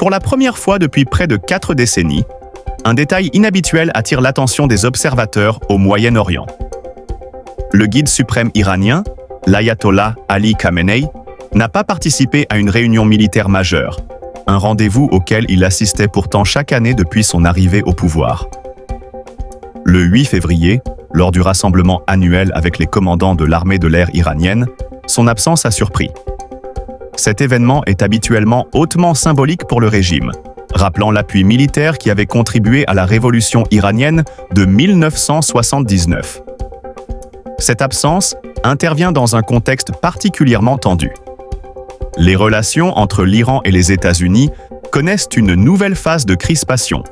Pour la première fois depuis près de 4 décennies, un détail inhabituel attire l'attention des observateurs au Moyen-Orient. Le guide suprême iranien, l'ayatollah Ali Khamenei, n'a pas participé à une réunion militaire majeure, un rendez-vous auquel il assistait pourtant chaque année depuis son arrivée au pouvoir. Le 8 février, lors du rassemblement annuel avec les commandants de l'armée de l'air iranienne, son absence a surpris. Cet événement est habituellement hautement symbolique pour le régime, rappelant l'appui militaire qui avait contribué à la révolution iranienne de 1979. Cette absence intervient dans un contexte particulièrement tendu. Les relations entre l'Iran et les États-Unis connaissent une nouvelle phase de crispation,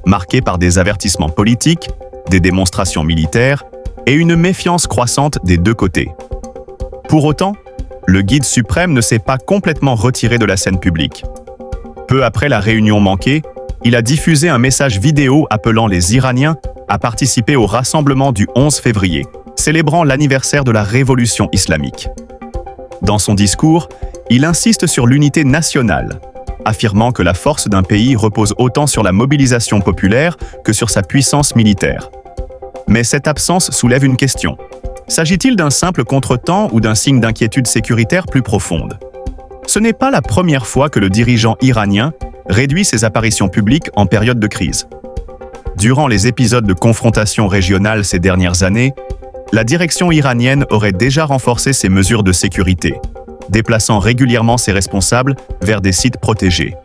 marquée par des avertissements politiques, des démonstrations militaires et une méfiance croissante des deux côtés. Pour autant, le guide suprême ne s'est pas complètement retiré de la scène publique. Peu après la réunion manquée, il a diffusé un message vidéo appelant les Iraniens à participer au rassemblement du 11 février, célébrant l'anniversaire de la révolution islamique. Dans son discours, il insiste sur l'unité nationale, affirmant que la force d'un pays repose autant sur la mobilisation populaire que sur sa puissance militaire. Mais cette absence soulève une question. S'agit-il d'un simple contretemps ou d'un signe d'inquiétude sécuritaire plus profonde? Ce n'est pas la première fois que le dirigeant iranien réduit ses apparitions publiques en période de crise. Durant les épisodes de confrontation régionale ces dernières années, la direction iranienne aurait déjà renforcé ses mesures de sécurité, déplaçant régulièrement ses responsables vers des sites protégés.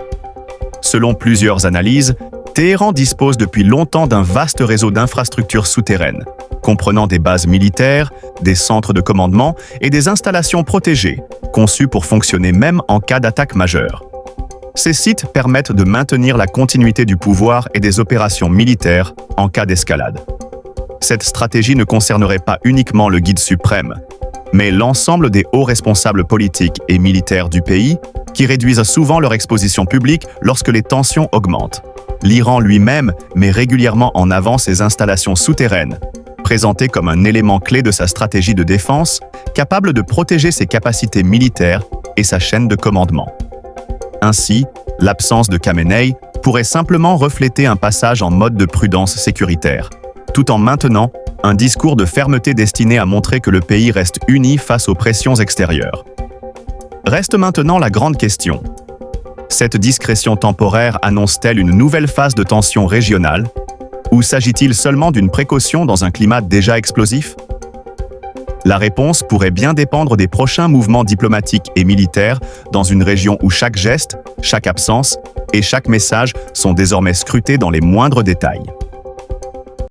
Selon plusieurs analyses, Téhéran dispose depuis longtemps d'un vaste réseau d'infrastructures souterraines, comprenant des bases militaires, des centres de commandement et des installations protégées, conçues pour fonctionner même en cas d'attaque majeure. Ces sites permettent de maintenir la continuité du pouvoir et des opérations militaires en cas d'escalade. Cette stratégie ne concernerait pas uniquement le guide suprême, mais l'ensemble des hauts responsables politiques et militaires du pays, qui réduisent souvent leur exposition publique lorsque les tensions augmentent. L'Iran lui-même met régulièrement en avant ses installations souterraines, présentées comme un élément clé de sa stratégie de défense, capable de protéger ses capacités militaires et sa chaîne de commandement. Ainsi, l'absence de Khamenei pourrait simplement refléter un passage en mode de prudence sécuritaire, tout en maintenant un discours de fermeté destiné à montrer que le pays reste uni face aux pressions extérieures. Reste maintenant la grande question. Cette discrétion temporaire annonce-t-elle une nouvelle phase de tension régionale, ou s'agit-il seulement d'une précaution dans un climat déjà explosif? La réponse pourrait bien dépendre des prochains mouvements diplomatiques et militaires dans une région où chaque geste, chaque absence et chaque message sont désormais scrutés dans les moindres détails.